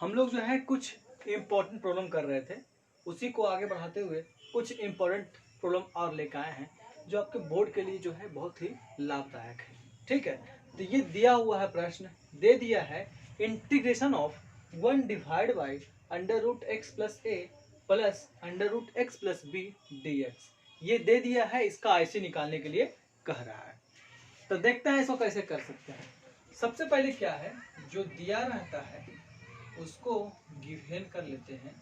हम लोग जो है कुछ इम्पोर्टेंट प्रॉब्लम कर रहे थे, उसी को आगे बढ़ाते हुए कुछ इम्पोर्टेंट प्रॉब्लम और लेकर आए हैं जो आपके बोर्ड के लिए जो है बहुत ही लाभदायक है। ठीक है, तो ये दिया हुआ है, प्रश्न दे दिया है integration of 1 divide by under root x plus a plus under root x plus b d x. ये दे दिया है, इसका आईसी निकालने के लिए कह रहा है। तो देखते हैं इसको कैसे कर सकते हैं। सबसे पहले क्या है, जो दिया रहता है उसको गिवन कर लेते हैं।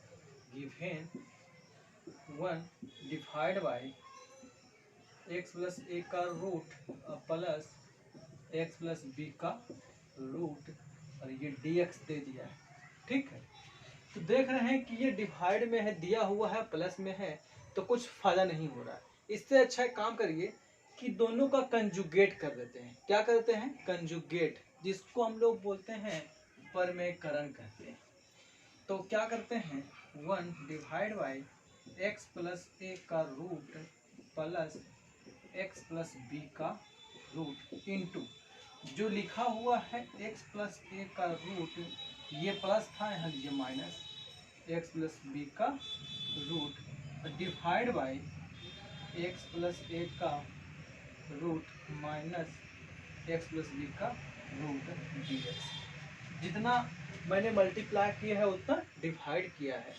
Given 1 divide by x plus a का root plus x plus b का रूट, और ये dx दे दिया है। ठीक है, तो देख रहे हैं कि ये डिवाइड में है, दिया हुआ है, प्लस में है, तो कुछ फायदा नहीं हो रहा है। इससे अच्छा एक काम करिए कि दोनों का कंजुगेट कर देते हैं। क्या करते हैं? कंजुगेट, जिसको हम लोग बोलते हैं परमेयकरण कहते हैं। तो क्या करते हैं, 1 divide by x plus a का root plus x plus b का रूट इंटू जो लिखा हुआ है एक्स प्लस ए का रूट, ये प्लस था, यहाँ ये माइनस एक्स प्लस बी का root divide by x plus a का root minus x plus b का रूट डी एक्स। जितना मैंने मल्टीप्लाई किया है उतना डिवाइड किया है।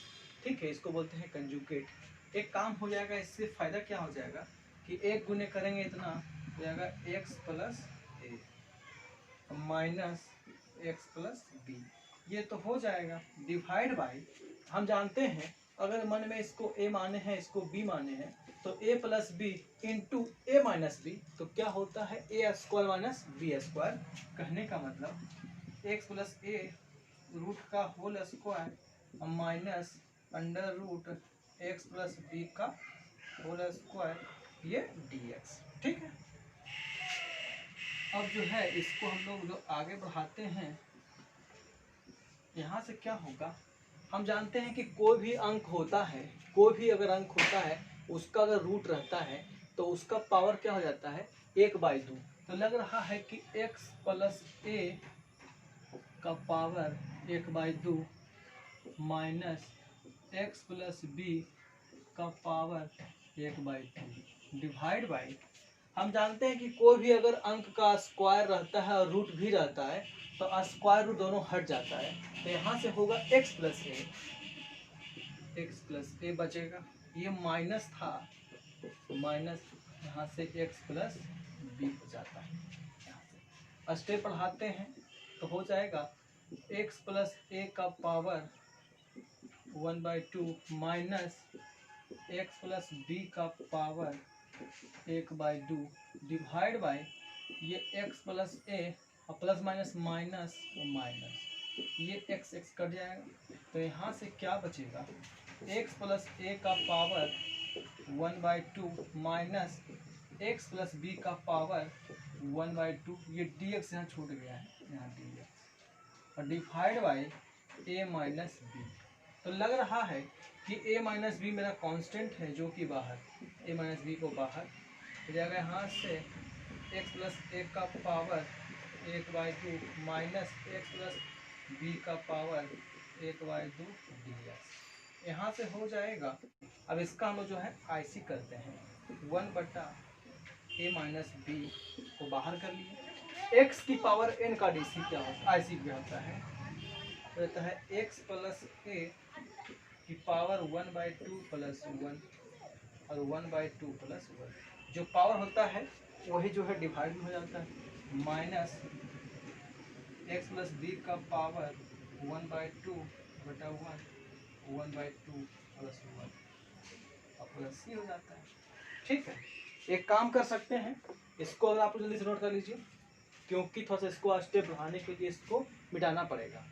ठीक है, इसको बोलते हैं कंजुगेट। एक काम हो जाएगा, इससे फायदा क्या हो जाएगा कि एक गुने करेंगे इतना हो जाएगा x plus a minus x plus b, ये तो हो जाएगा डिवाइड बाई, हम जानते हैं अगर मन में इसको a माने हैं इसको b माने हैं तो a plus b into a minus b, तो क्या होता है a square minus b square. कहने का मतलब एक्स प्लस ए रूट का whole square minus under root x plus b का होल स्क्वायर, ये dx। ठीक है, अब जो है इसको हम लोग जो आगे बढ़ाते हैं, यहाँ से क्या होगा, हम जानते हैं कि कोई भी अंक होता है, कोई भी अगर अंक होता है उसका अगर रूट रहता है तो उसका पावर क्या हो जाता है 1/2। तो लग रहा है कि x प्लस ए का power 1/2 minus x plus b का पावर 1/2 डिवाइड बाई, हम जानते हैं कि कोई भी अगर अंक का स्क्वायर रहता है और रूट भी रहता है तो स्क्वायर रूट दोनों हट जाता है, तो यहाँ से होगा x प्लस ए बचेगा, ये माइनस था, माइनस यहाँ से x प्लस बी हो जाता है। यहाँ से स्टेप बढ़ाते हैं तो हो जाएगा x प्लस ए का power 1/2 minus x plus b का पावर 1/2 डिवाइड बाई ये x प्लस ए और प्लस माइनस माइनस माइनस, ये x कट जाएगा, तो यहाँ से क्या बचेगा x प्लस ए का power 1/2 minus x plus b का पावर 1/2, ये dx यहाँ छूट गया है, यहाँ dx और divide by a minus b. तो लग रहा है कि a माइनस बी मेरा कांस्टेंट है जो कि बाहर, a माइनस बी को बाहर हो जाएगा, यहाँ से x प्लस ए का power 1/2 minus x plus b का पावर 1/2 dx, यहाँ से हो जाएगा। अब इसका हम लोग जो है आईसी करते हैं, 1/a माइनस बी को बाहर कर लिए, x की पावर n का डीसी क्या होता है, आईसी क्या होता है, रहता है x प्लस ए की पावर 1/2 प्लस 1 और 1/2 प्लस 1, जो पावर होता है वही जो है डिवाइड में हो जाता है, माइनस एक्स प्लस बी का पावर 1/2 बटा 1 1/2 प्लस 1 और प्लस सी हो जाता है। ठीक है, एक काम कर सकते हैं, इसको अगर आप जल्दी से नोट कर लीजिए, क्योंकि थोड़ा सा इसको स्टेप बढ़ाने के लिए इसको मिटाना पड़ेगा।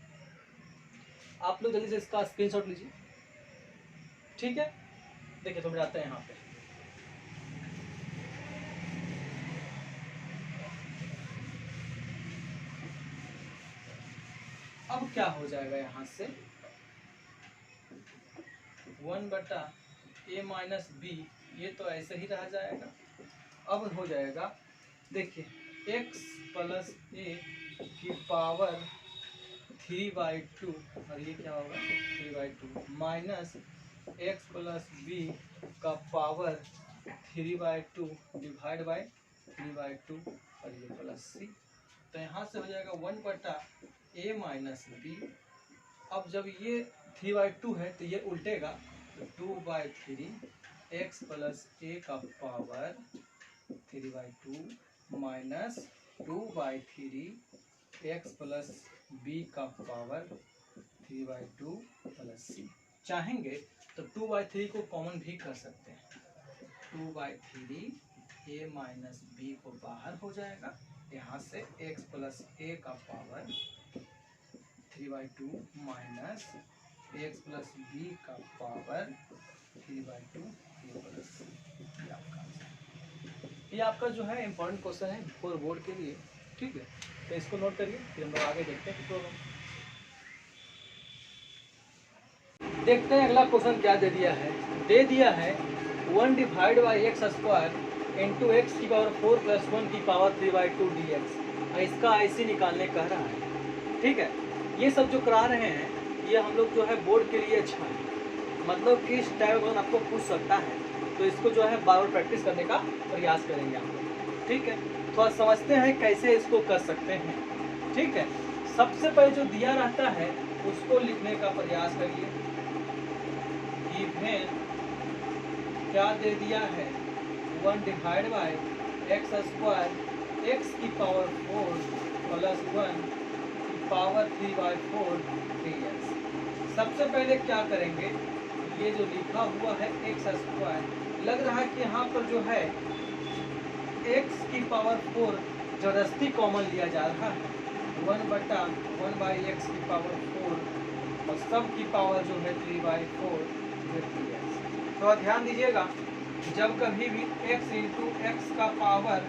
आप लोग जल्दी से इसका स्क्रीनशॉट लीजिए। ठीक है, देखिए तो मिटाते हैं यहाँ पे, अब क्या हो जाएगा, यहाँ से 1/a माइनस बी, ये तो ऐसे ही रह जाएगा। अब हो जाएगा, देखिए x प्लस ए की पावर 3/2 और ये क्या होगा 3/2 माइनस x प्लस बी का पावर 3/2 डिवाइड बाई 3/2 और ये प्लस सी। तो यहाँ से हो जाएगा 1/a माइनस बी। अब जब ये 3/2 है तो ये उल्टेगा, तो 2/3 x प्लस a का power 3/2 minus 2/3 x plus b का पावर 3/2 प्लस c। चाहेंगे तो 2/3 को कॉमन भी कर सकते हैं। 2/3 a माइनस b को बाहर हो जाएगा, यहाँ से x प्लस a का power 3/2 minus x plus b का पावर 3/2 प्लस ये आपका जो है इम्पोर्टेंट क्वेश्चन है फॉर बोर्ड के लिए। ठीक है, तो इसको नोट करिए, फिर हम लोग आगे देखते हैं प्रॉब्लम। देखते हैं अगला क्वेश्चन क्या दे दिया है। दे दिया है 1 divide by x square into x की पावर 4 प्लस 1 की पावर 3/2 dx। इसका आईसी निकालने कह रहा है। ठीक है, ये सब जो करा रहे हैं ये हम लोग जो है बोर्ड के लिए अच्छा है, मतलब कि इस टाइप का आपको पूछ सकता है, तो इसको जो है बार बार प्रैक्टिस करने का प्रयास करेंगे आप लोग। ठीक है, थोड़ा समझते हैं कैसे इसको कर सकते हैं। ठीक है, सबसे पहले जो दिया रहता है उसको लिखने का प्रयास करिए। गिवन क्या दे दिया है 1 divide by x square x की पावर 4 प्लस 1 की पावर 3/4 dx। सबसे पहले क्या करेंगे, ये जो लिखा हुआ है एक्स स्क्वायर, लग रहा है कि यहाँ पर जो है x की पावर 4 जबरदस्ती कॉमन लिया जा रहा है। 1/1/x की पावर 4 और सब की पावर जो है 3/4 dx। थोड़ा ध्यान दीजिएगा, जब कभी भी x इंटू एक्स का पावर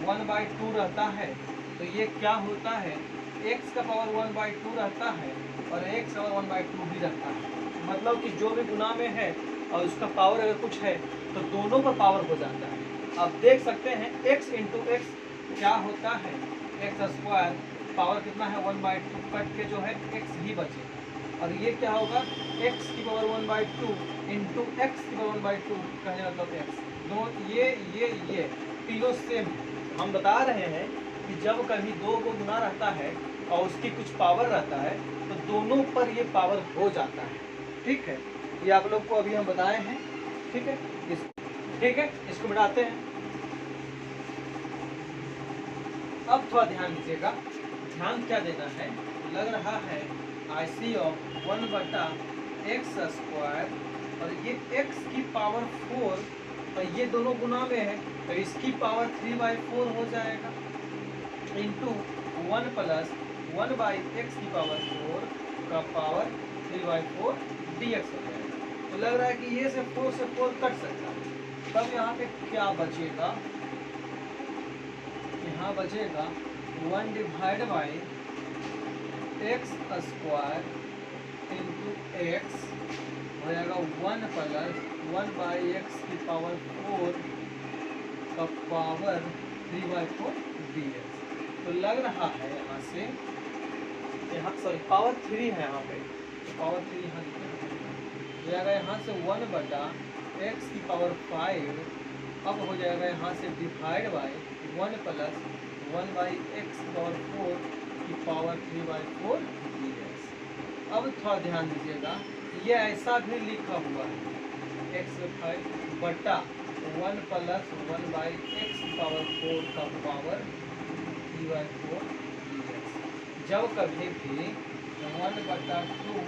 1/2 रहता है तो ये क्या होता है, x का पावर 1/2 रहता है और x का पावर 1/2 भी रहता है। मतलब कि जो भी गुना में है और उसका पावर अगर कुछ है तो दोनों पर पावर हो जाता है। आप देख सकते हैं x इंटू एक्स क्या होता है, एक्स स्क्वायर पावर कितना है 1/2, कट के जो है x ही बचेगा। और ये क्या होगा x की पावर 1/2 इंटू एक्स की पावर 1/2 कहने मतलब x। दो ये तीनों सेम। हम बता रहे हैं कि जब कभी दो को गुना रहता है और उसकी कुछ पावर रहता है तो दोनों पर ये पावर हो जाता है। ठीक है, ये आप लोग को अभी हम बताए हैं। ठीक है, इसको मिटाते हैं। अब थोड़ा ध्यान दीजिएगा, ध्यान क्या देना है, लग रहा है IC ऑफ 1/x स्क्वायर और ये x की पावर 4 और ये दोनों गुना में है तो इसकी पावर 3/4 हो जाएगा इंटू 1 प्लस 1/x की पावर 4 का पावर 3/4 dx हो जाएगा। तो लग रहा है कि ये से 4 कट सकता है। तब यहाँ पे क्या बचेगा, यहाँ बचेगा 1 divide by x square into x हो जाएगा 1 प्लस 1/x की पावर 4 का पावर 3/4 dx। तो लग रहा है यहाँ से, यहाँ सॉरी पावर 3 है यहाँ पे, पावर 3 यहाँ हो जाएगा यहाँ से 1/x की पावर 5। अब हो जाएगा यहाँ से डिवाइड बाई 1 प्लस 1/x की पावर 4 की पावर 3/4 dx। अब थोड़ा ध्यान दीजिएगा, ये ऐसा भी लिखा हुआ है x/5 बटा 1 प्लस 1/x की पावर 4 का पावर 3/4 dx। जब कभी भी 1/2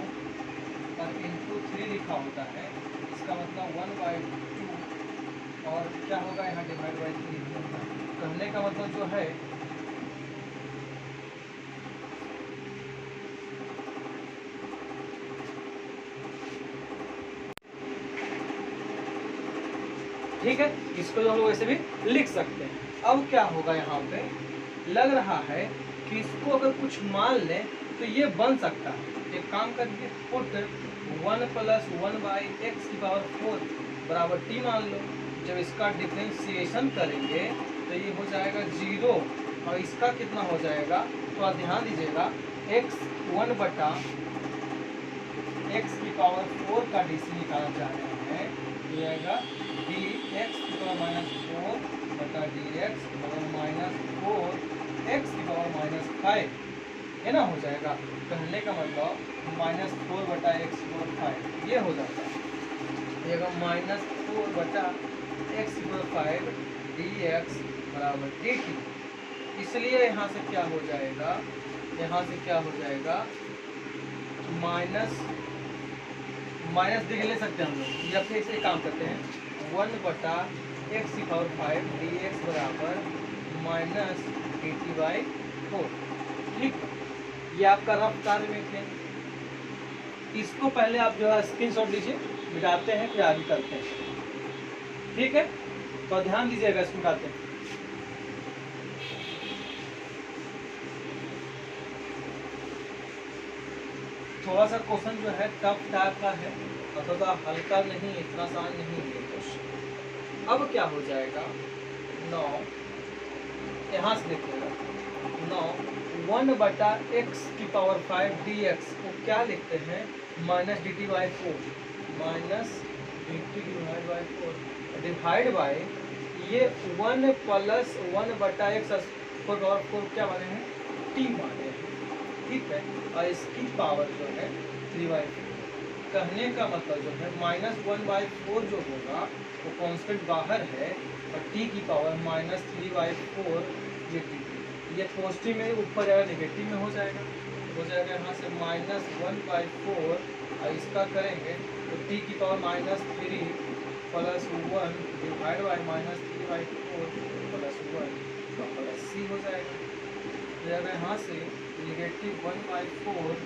और इंटू 3 लिखा होता है, इसका मतलब 1/2 और क्या होगा यहाँ डिवाइड बाई 3 होता है। कहने का मतलब जो है ठीक है, इसको हम लोग ऐसे भी लिख सकते हैं। अब क्या होगा यहाँ पे, लग रहा है कि इसको अगर कुछ मान लें तो ये बन सकता है। एक काम करके पुट 1 प्लस 1/x की पावर 4 बराबर t मान लो। जब इसका डिफरेंशिएशन करेंगे तो ये हो जाएगा 0 और इसका कितना हो जाएगा, तो आप ध्यान दीजिएगा x 1 बटा x की पावर 4 का DC निकालना चाह रहे हैं, ये आएगा dx की पावर -4 बटा dx बराबर -4 x की पावर -5, है ना, हो जाएगा। कहने का मतलब -4 बटा x की पावर 5 ये हो जाता है, ये -4 बटा x की पावर 5 dx बराबर dt। इसलिए यहाँ से क्या हो जाएगा, यहाँ से क्या हो जाएगा, माइनस देख ले सकते हैं हम लोग, या फिर इसे काम करते हैं 1 बटा x की पावर 5 dx बराबर -dt/4। ठीक, ये आपका रफ कार्य में थे। इसको पहले आप जो है स्क्रीनशॉट लीजिए, मिटाते हैं फिर आगे करते हैं। ठीक है, तो ध्यान दीजिएगा, इसको मिटाते हैं। थोड़ा सा क्वेश्चन जो है टफ टाइप का है, अथवा हल्का नहीं, इतना आसान नहीं है क्वेश्चन। अब क्या हो जाएगा, 9 यहाँ से देखिएगा, 9 1 बटा x की पावर 5 dx को क्या लिखते हैं, -dt/4, -dt/4 डिवाइड बाय ये 1 प्लस 1 बटा x पावर 4 क्या माने हैं, t माने हैं। ठीक है, और इसकी पावर जो है 3/4। कहने का मतलब जो है -1/4 जो होगा वो कांस्टेंट बाहर है, और t की पावर -3/4 ये t, ये पॉजिटिव में ऊपर जाएगा, नेगेटिव में हो जाएगा यहाँ से -1/4, और इसका करेंगे तो t की power -3 plus 1 divide by -3/4 plus 1 तो प्लस c हो जाएगा। यहाँ से -1/4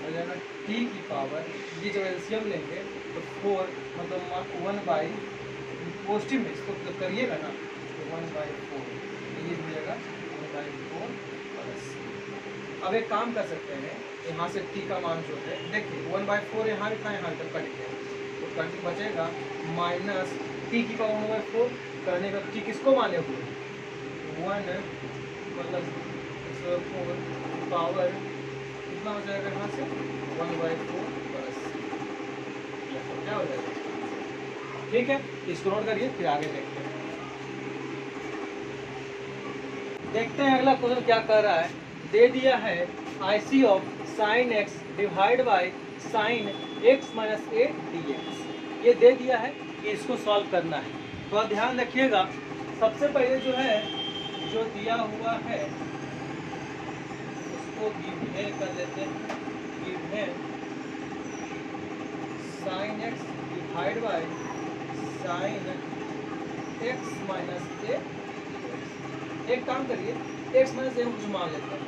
हो जाएगा t की पावर, ये जब एलसीएम लेंगे तो 4 मतलब 1 बाई पॉजिटिव में इसको जब करिएगा ना तो 1/4, ये हो जाएगा 1/4 प्लस। अब एक काम कर सकते हैं, यहाँ से t का मान जो है देखिए 1/4 यहाँ भी था, यहाँ तक कट गया तो कट बचेगा माइनस t की पावर 1/4 करने का t किसको माने हुए 1 प्लस 4 पावर कितना हो जाएगा, यहाँ से 1/4 प्लस क्या हो जाएगा। ठीक है, इसको नोट करिए, फिर आगे देखते हैं अगला क्वेश्चन क्या कर रहा है। दे दिया है IC of sin x divide by sin x minus a dx, ये दे दिया है, इसको सॉल्व करना है। तो ध्यान रखिएगा, सबसे पहले जो है जो दिया हुआ है उसको गिवन कर देते हैं, given sin x divide by sin x minus a। एक काम करिए, x माइनस a कुछ मान लेते हैं,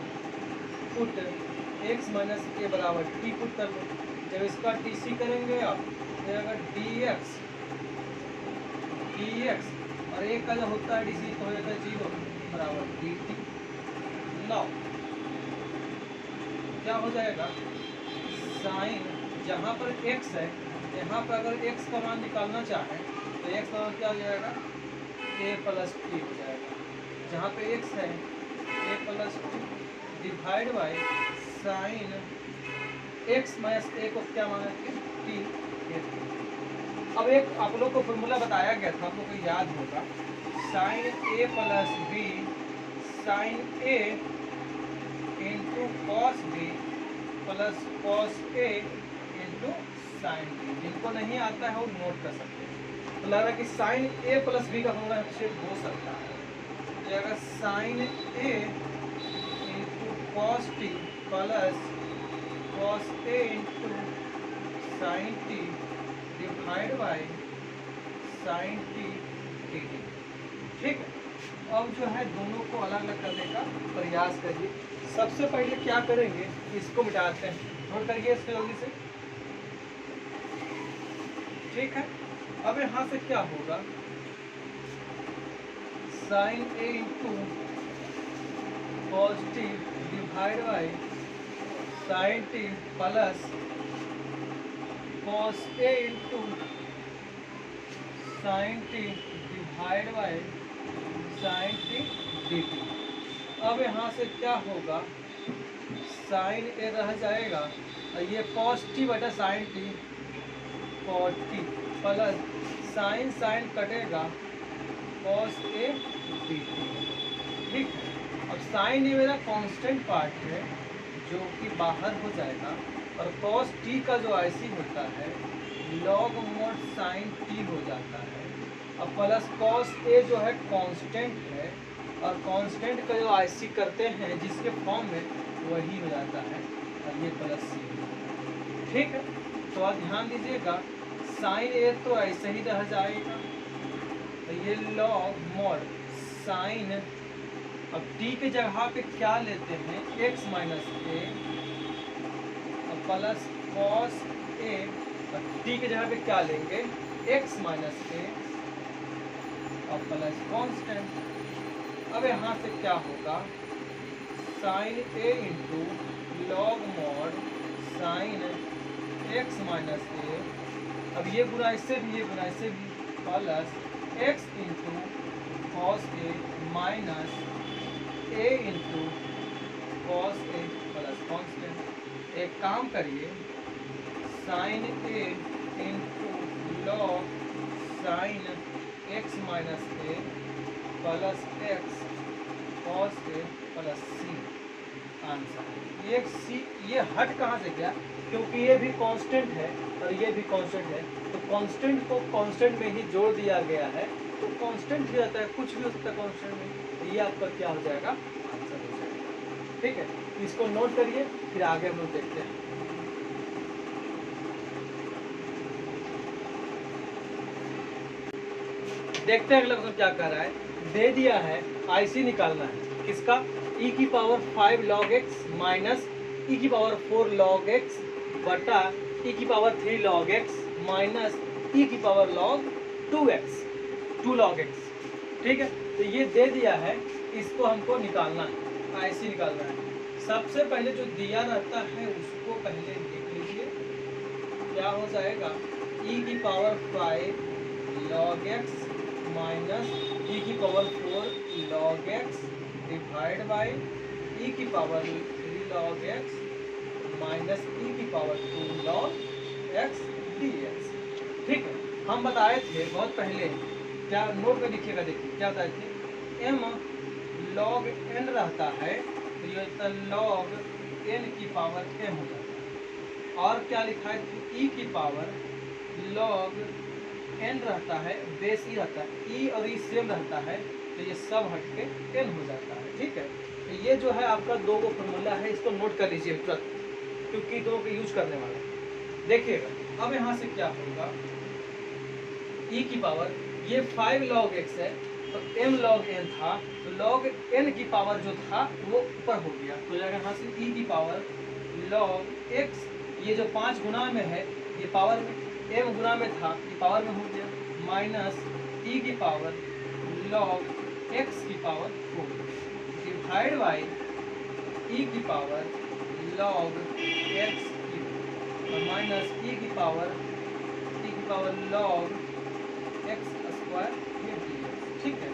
पुट x माइनस a बराबर t पुट कर लो। जब इसका tc करेंगे आप तो dx और एक का जो होता है dc तो हो जाता है 0 बराबर dt। लो क्या हो जाएगा, साइन जहाँ पर x है, यहाँ पर अगर x का मान निकालना चाहें तो x का मान क्या हो जाएगा, a प्लस t हो जाएगा। जहाँ पे x है a plus t divide by sign x minus a को क्या माना कि t। अब एक आप लोग को फॉर्मूला बताया गया था, आप लोग को याद होगा, sine a plus b sine a into cos b plus cos a into sine b। जिनको नहीं आता है वो नोट कर सकते हैं। तो लग रहा है कि साइन a प्लस b का फॉर्मूला अच्छे हो सकता है, अगर sine a into cos t plus cos a into sine t divide by sine t dt। ठीक है, अब जो है दोनों को अलग अलग करने का प्रयास करिए। सबसे पहले क्या करेंगे, इसको मिटाते हैं, नोट करिए इसको जल्दी से। ठीक है, अब यहाँ से क्या होगा, sine a into cos t divide by sine t plus cos a into sine t divide by sine t dt। अब यहाँ से क्या होगा, साइन ए रह जाएगा और ये कॉस टी बटा sine t cot t plus sine sine कटेगा कॉस ए डी टी। ठीक है, अब साइन ए मेरा कांस्टेंट पार्ट है जो कि बाहर हो जाएगा और कॉस टी का जो आईसी होता है लॉग मोड साइन टी हो जाता है। अब प्लस कॉस ए जो है कांस्टेंट है और कांस्टेंट का जो आईसी करते हैं जिसके फॉर्म में वही हो जाता है और ये प्लस सी। ठीक है, तो आप ध्यान दीजिएगा साइन ए तो ऐसे ही रह जाएगा, तो ये लॉग मोड साइन, अब टी के जगह पे क्या लेते हैं x minus a plus cos A, और टी के जगह पे क्या लेंगे x माइनस ए और प्लस कॉन्स्टेंट। अब यहाँ से क्या होगा sine a into log mod sine x minus a, अब ये गुना इससे भी ये गुना इससे भी plus x into cos a minus a into cos a plus constant. एक काम करिए sine a into log sine x minus a plus x cos a plus c answer. ये सी ये हट कहाँ से गया, क्योंकि ये भी कांस्टेंट है और ये भी कांस्टेंट है, तो कांस्टेंट को कांस्टेंट में ही जोड़ दिया गया है, तो कांस्टेंट ही रहता है, कुछ भी हो सकता है कांस्टेंट में, तो ये आपका क्या हो जाएगा आंसर हो जाएगा। ठीक है, तो इसको नोट करिए, फिर आगे हम लोग देखते हैं। देखते हैं अगला क्वेश्चन क्या कर रहा है। दे दिया है आईसी निकालना है किसका, e की power 5 log x minus e की पावर 4 log x बटा e की power 3 log x minus e की power log 2x 2 log x। ठीक है, तो ये दे दिया है, इसको हमको निकालना है, आईसी निकालना है। सबसे पहले जो दिया रहता है उसको पहले लिख लीजिए, क्या हो जाएगा e की power 5 log x minus e की power 4 log x divide by e की power 3 log x minus e की पावर 2 log x dx। ठीक है, हम बताए थे बहुत पहले, क्या नोट में लिखिएगा, देखिए क्या बताए थे, m log n रहता है तो ये होता है log n की पावर m हो जाता है, और क्या लिखा है e की पावर log n रहता है, बेस e रहता है, e और e सेम रहता है, तो ये सब हट के n हो जाता है। ठीक है, तो ये जो है आपका दो गो फॉर्मूला है, इसको नोट कर लीजिए तुरंत, क्योंकि दो को यूज करने वाला है। देखिएगा अब यहाँ से क्या होगा, e की पावर ये 5 log x है तो m log n था, तो log n की पावर जो था वो ऊपर हो गया, तो जाएगा यहाँ से e की पावर log x, ये जो 5 गुना में है ये पावर में, m गुना में था ये पावर में हो गया, माइनस e की पावर log x की पावर 4 डिवाइड बाई e की पावर log x की और माइनस e की पावर log x स्क्वायर ये dx। ठीक है,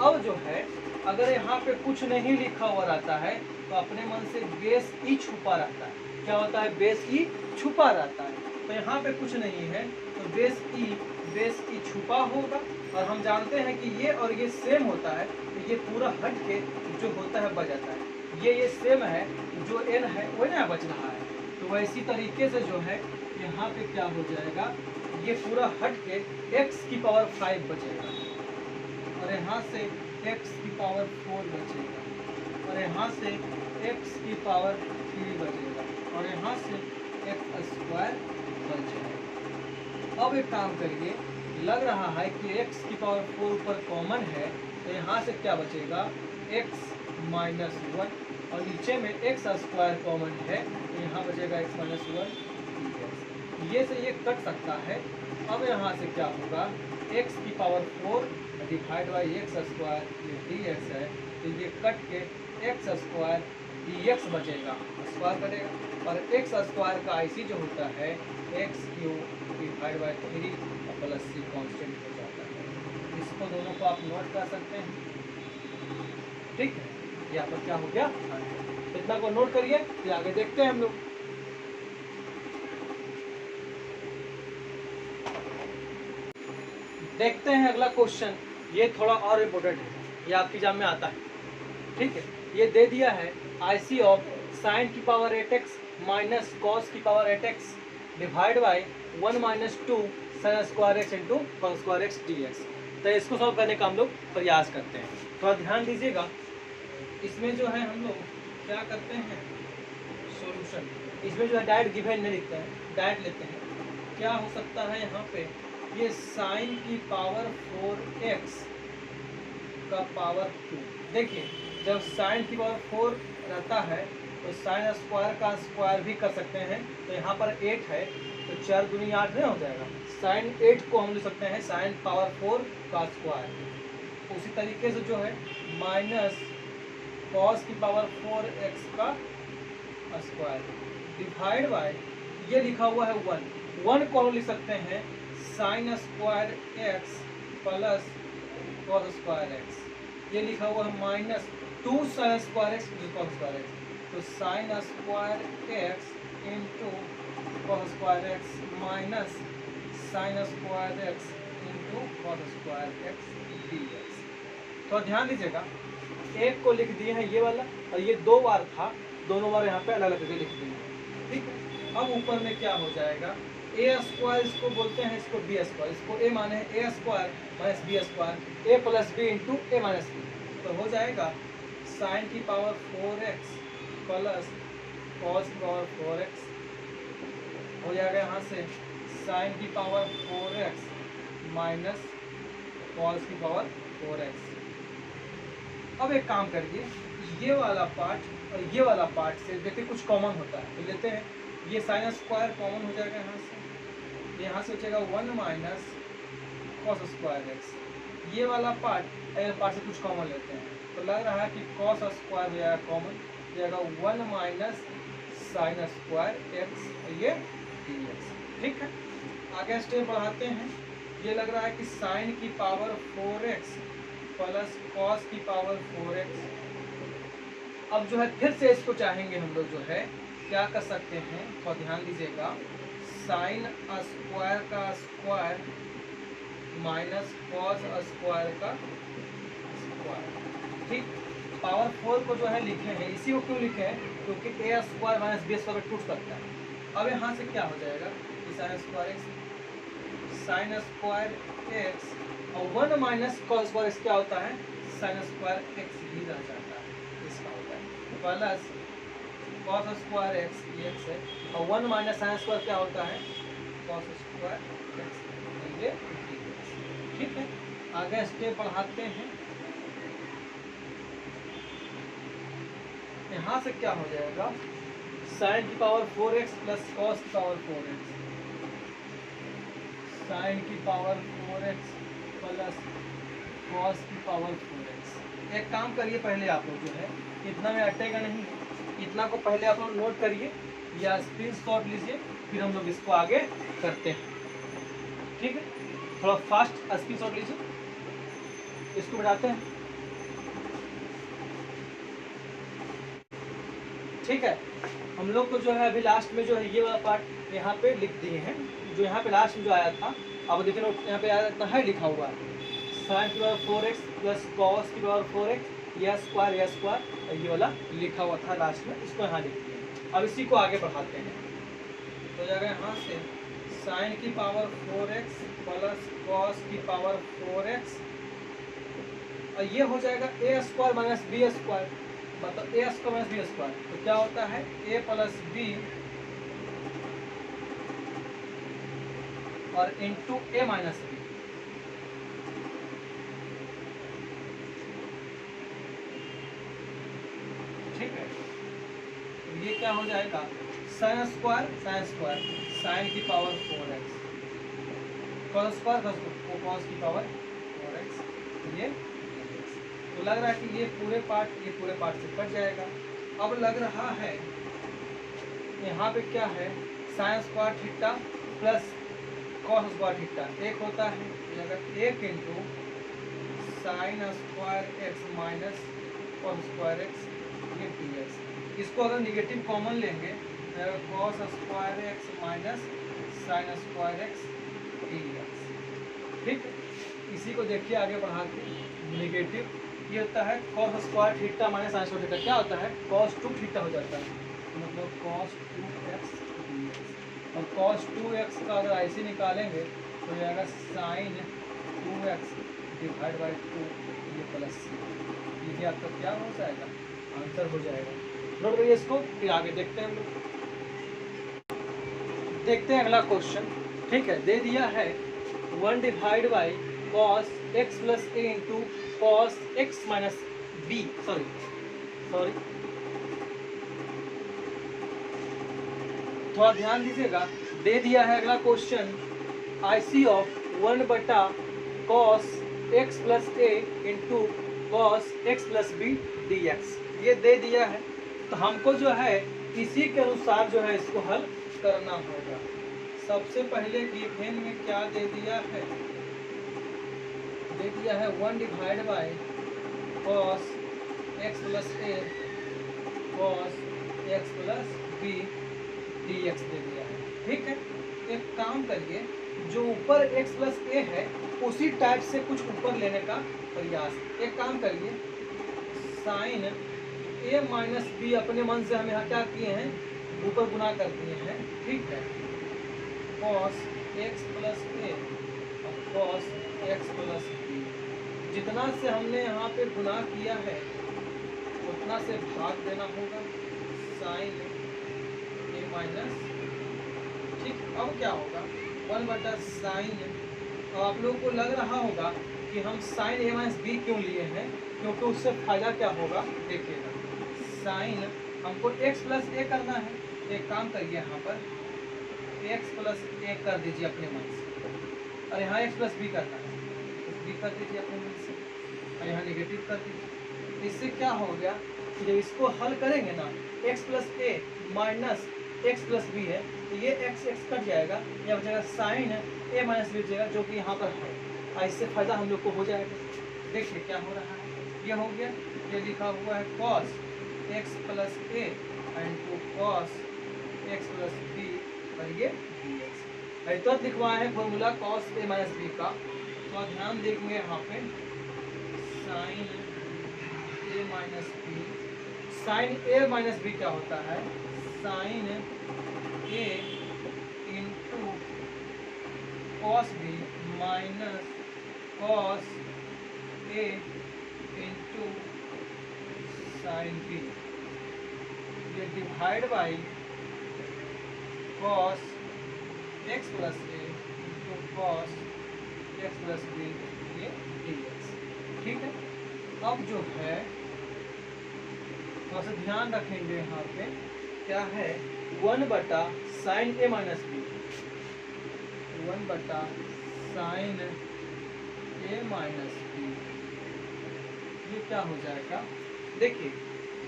अब जो है अगर यहाँ पे कुछ नहीं लिखा हुआ रहता है तो अपने मन से बेस ई छुपा रहता है, क्या होता है बेस ई छुपा रहता है, तो यहाँ पे कुछ नहीं है तो बेस ई छुपा होगा, और हम जानते हैं कि ये और ये सेम होता है, तो ये पूरा हट के जो होता है बच जाता है, ये सेम है, जो n है वो ना बच रहा है, तो वैसी तरीके से जो है यहाँ पे क्या हो जाएगा, ये पूरा हट के x की पावर 5 बचेगा और यहाँ से x की पावर 4 बचेगा और यहाँ से x की पावर 3 बचेगा और यहाँ से x स्क्वायर बचेगा। अब एक काम करिए, लग रहा है कि x की पावर 4 ऊपर कॉमन है, तो यहाँ से क्या बचेगा x माइनस 1 और नीचे में x स्क्वायर कॉमन है, तो यहाँ बचेगा x माइनस 1 ये से ये कट सकता है। अब यहाँ से क्या होगा x की power 4 divide by x square ये dx है, तो ये कट के x स्क्वायर dx बचेगा, स्क्वायर कटेगा, और x स्क्वायर का आईसी जो होता है x cube divide by 3 plus c constant हो जाता है। इसको दोनों को आप नोट कर सकते हैं। ठीक है, यहाँ पर क्या हो गया, इतना को नोट करिए, फिर आगे देखते हैं हम लोग। देखते हैं अगला क्वेश्चन, ये थोड़ा और इम्पोर्टेंट है, ये आपके एग्जाम में आता है, ठीक है। ये दे दिया है IC ऑफ साइन की पावर 8x माइनस कॉस की power 8x divide by 1 minus 2 sine square x into cos square x dx। तो इसको सॉल्व करने का हम लोग प्रयास करते हैं। थोड़ा ध्यान दीजिएगा, इसमें जो है हम लोग क्या करते हैं, सॉल्यूशन इसमें जो है डायरेक्ट गिवन नहीं लिखते हैं, डायरेक्ट लेते हैं। क्या हो सकता है यहाँ पे, ये साइन की पावर 4x का पावर 2। देखिए जब साइन की पावर 4 रहता है तो साइन स्क्वायर का स्क्वायर भी कर सकते हैं। तो यहाँ पर 8 है तो 4 दूनी 8 नहीं हो जाएगा। साइन 8 को हम लिख सकते हैं साइन पावर 4 का स्क्वायर। उसी तरीके से जो है माइनस कॉस की पावर 4x का स्क्वायर डिवाइड बाय, ये लिखा हुआ है 1 को हम लिख सकते हैं sine square x plus cos square x. ये लिखा हुआ है minus 2 sine square x cos square x. तो sine square x into cos square x minus sine square x into cos square x dx। तो ध्यान दीजिएगा, एक को लिख दिए हैं ये वाला, और ये 2 बार था, दोनों बार यहाँ पे अलग अलग करके लिख दिए, ठीक है। अब ऊपर में क्या हो जाएगा, ए स्क्वायर इसको बोलते हैं, इसको बी स्क्वायर, इसको ए माने है a square minus b square, A plus b into a minus b. तो हो जाएगा साइन की पावर 4x प्लस कॉस की पावर 4x, हो जाएगा यहाँ से साइन की पावर 4x माइनस कॉस की पावर 4x। अब एक काम करिए, ये वाला पार्ट और ये वाला पार्ट से देखिए कुछ कॉमन होता है, तो लेते हैं। ये साइन स्क्वायर कॉमन हो जाएगा यहाँ से, यहाँ से हो जाएगा 1 माइनस कॉस स्क्वायर एक्स। ये वाला पार्ट से कुछ कॉमन लेते हैं, तो लग रहा है कि कॉस स्क्वायर हो जाएगा कॉमन, हो जाएगा 1 माइनस साइन स्क्वायर एक्स, ये dx, ठीक है। आगे स्टेप बढ़ाते हैं। ये लग रहा है कि साइन की पावर 4x प्लस कॉस की पावर 4x। अब जो है फिर से इसको चाहेंगे हम लोग जो है क्या कर सकते हैं, तो ध्यान दीजिएगा, साइन स्क्वायर का स्क्वायर माइनस कॉस स्क्वायर का स्क्वायर, ठीक। पावर 4 को जो है लिखे हैं, इसी को क्यों लिखे हैं, क्योंकि ए स्क्वायर माइनस बी स्क्वायर टूट सकता है। अब यहाँ से क्या हो जाएगा कि sign square x, sign square x और 1 माइनस कॉस स्क्वायर क्या होता है, साइन स्क्वायर एक्स ही रह जाता है, इसका होता है plus cos square x dx है, और 1 माइनस साइन स्क्वायर क्या होता है, कॉस स्क्वायर एक्स, ये dx, ठीक है। आगे स्टेप बढ़ाते हैं। यहाँ से क्या हो जाएगा, साइन की पावर 4x प्लस कॉस की पावर 4x, साइन की पावर 4x प्लस कॉस की पावर 4x। एक काम करिए, पहले आप लोग जो है इतना में अटेगा नहीं, इतना को पहले आप लोग नोट करिए या स्क्रीनशॉट लीजिए, फिर हम लोग इसको आगे करते हैं, ठीक है। थोड़ा फास्ट स्क्रीनशॉट लीजिए, इसको बढ़ाते हैं, ठीक है। हम लोग को जो है अभी लास्ट में जो है ये वाला पार्ट यहाँ पे लिख दिए हैं, जो यहाँ पे लास्ट में जो आया था। अब देखिए नोट यहाँ पे आया इतना है लिखा हुआ है, साइन की पावर 4x प्लस कॉस की पावर 4x, यह स्क्वायर और ये वाला लिखा हुआ था लास्ट में, इसको यहाँ लिख दिए। अब इसी को आगे बढ़ाते हैं, तो जाएगा यहाँ से साइन की पावर 4x प्लस कॉस की पावर 4x, और ये हो जाएगा ए स्क्वायर माइनस बी स्क्वायर, मतलब ए स्क्वायर माइनस बी स्क्वायर, तो क्या होता है ए प्लस बी और इंटू ए माइनस बी, ठीक है। तो ये क्या हो जाएगा, साइन स्क्वायर साइन की power 4x, cos square cos की पावर 4x, ये तो लग रहा है कि ये पूरे पार्ट से कट जाएगा। अब लग रहा है यहाँ पे क्या है, sine square theta plus cos square theta एक होता है, अगर 1 into sine square x minus cos square x, ये dx। इसको अगर निगेटिव कॉमन लेंगे तो cos square x minus sine square x dx। ठीक है, इसी को देखिए आगे बढ़ा के निगेटिव ये होता है cos square theta minus sine square theta, क्या होता है कॉस 2 थीटा हो जाता है, मतलब कॉस 2x dx। और कॉस 2x का अगर ऐसे निकालेंगे तो ये आएगा साइन 2x डिवाइड बाई 2 ये प्लस सी, ये भी आपका क्या हो जाएगा आंसर हो जाएगा। नोट करिए इसको, फिर आगे देखते हैं हम लोग। देखते हैं अगला क्वेश्चन। ठीक है, दे दिया है 1 divide by cos x plus a into cos x minus b, sorry थोड़ा ध्यान दीजिएगा। दे दिया है अगला क्वेश्चन IC ऑफ 1 बटा cos x plus a into cos x plus b dx, ये दे दिया है। तो हमको जो है इसी के अनुसार जो है इसको हल करना होगा। सबसे पहले गिवन में क्या दे दिया है, दे दिया है 1 divide by cos x plus a cos x plus b dx दे दिया है। ठीक है, एक काम करिए, जो ऊपर x प्लस ए है उसी टाइप से कुछ ऊपर लेने का प्रयास। एक काम करिए, साइन a माइनस बी अपने मन से हम यहाँ क्या किए हैं ऊपर गुना कर दिए हैं। ठीक है, कॉस एक्स प्लस ए और कॉस एक्स प्लस बी, जितना से हमने यहाँ पे गुना किया है उतना से भाग देना होगा साइन ए माइनस। ठीक, अब क्या होगा 1 बटा साइन, आप लोगों को लग रहा होगा कि हम साइन ए माइनस बी क्यों लिए हैं, क्योंकि उससे फायदा क्या होगा देखिएगा। साइन हमको एक्स प्लस ए करना है, एक काम करिए यहाँ पर एक्स प्लस ए कर दीजिए अपने मन से, और यहाँ एक्स प्लस बी करना है तो बी कर दीजिए अपने मन से, और यहाँ निगेटिव कर दीजिए। इससे क्या हो गया कि जब इसको हल करेंगे ना x plus a minus x plus B है तो ये एक्स एक्स कट जाएगा, या बचेगा साइन ए माइनस बी बचेगा जो कि यहाँ पर है। इससे फायदा हम लोग को हो जाएगा। देखिए क्या हो रहा है, ये हो गया, ये लिखा हुआ है cos x plus a into cos x plus b और ये dx। तो लिखवाए है formula cos a minus b का, तो ध्यान देंगे यहाँ पे sine a minus b. Sine a minus b क्या होता है, sine a into cos b minus cos a into sine b, ये divide by cos x plus a into cos x plus b ये dx। ठीक है, अब जो है थोड़ा सा ध्यान रखेंगे यहाँ पे क्या है 1 बटा साइन ए माइनस बी, 1 बटा साइन ए माइनस बी, ये क्या हो जाएगा देखिए।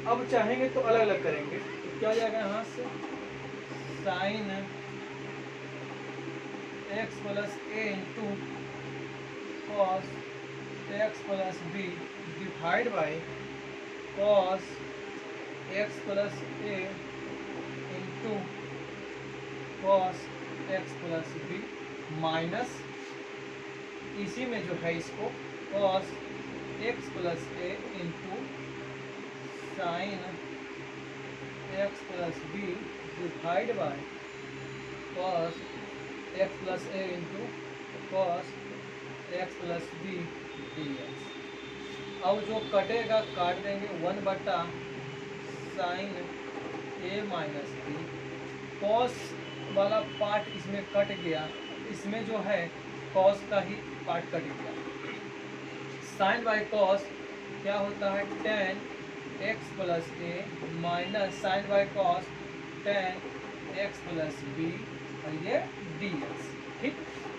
अब चाहेंगे तो अलग अलग करेंगे, तो क्या हो जाएगा यहाँ से sine x plus a into cos x plus b divide by cos x plus a into cos x plus b minus, इसी में जो है इसको cos x plus a into sine x plus b divide by cos x plus a into cos x plus b dx। अब जो कटेगा काट देंगे 1 बटा sine a minus b, cos वाला पार्ट इसमें कट गया, इसमें जो है कॉस का ही पार्ट कट गया। साइन बाई कॉस क्या होता है tan x plus a minus sine by cos tan x plus b और ये dx। ठीक,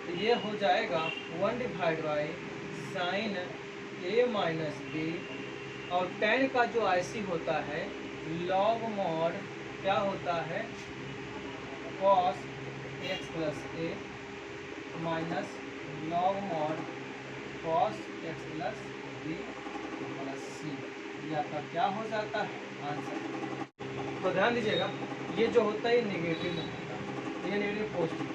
तो ये हो जाएगा 1 divide by sine a minus b, और टेन का जो IC होता है लॉग मॉड क्या होता है cos x plus a minus log mod cos x plus b plus c, ये आपका क्या हो जाता है आंसर। तो ध्यान दीजिएगा, ये जो होता है ये नेगेटिव में होता है, ये नेगेटिव पॉजिटिव।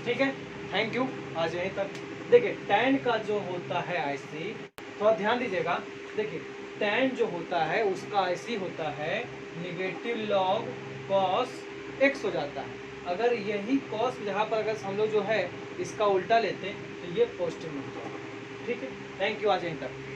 ठीक है, थैंक यू, आज यहीं तक। देखिए tan का जो होता है IC, थोड़ा ध्यान दीजिएगा, देखिए tan जो होता है उसका IC होता है नेगेटिव लॉग cos x हो जाता है। अगर यही cos जहाँ पर अगर हम लोग जो है इसका उल्टा लेते हैं तो ये पॉजिटिव में हो जाएगा। ठीक है, थैंक यू, आज यहीं तक।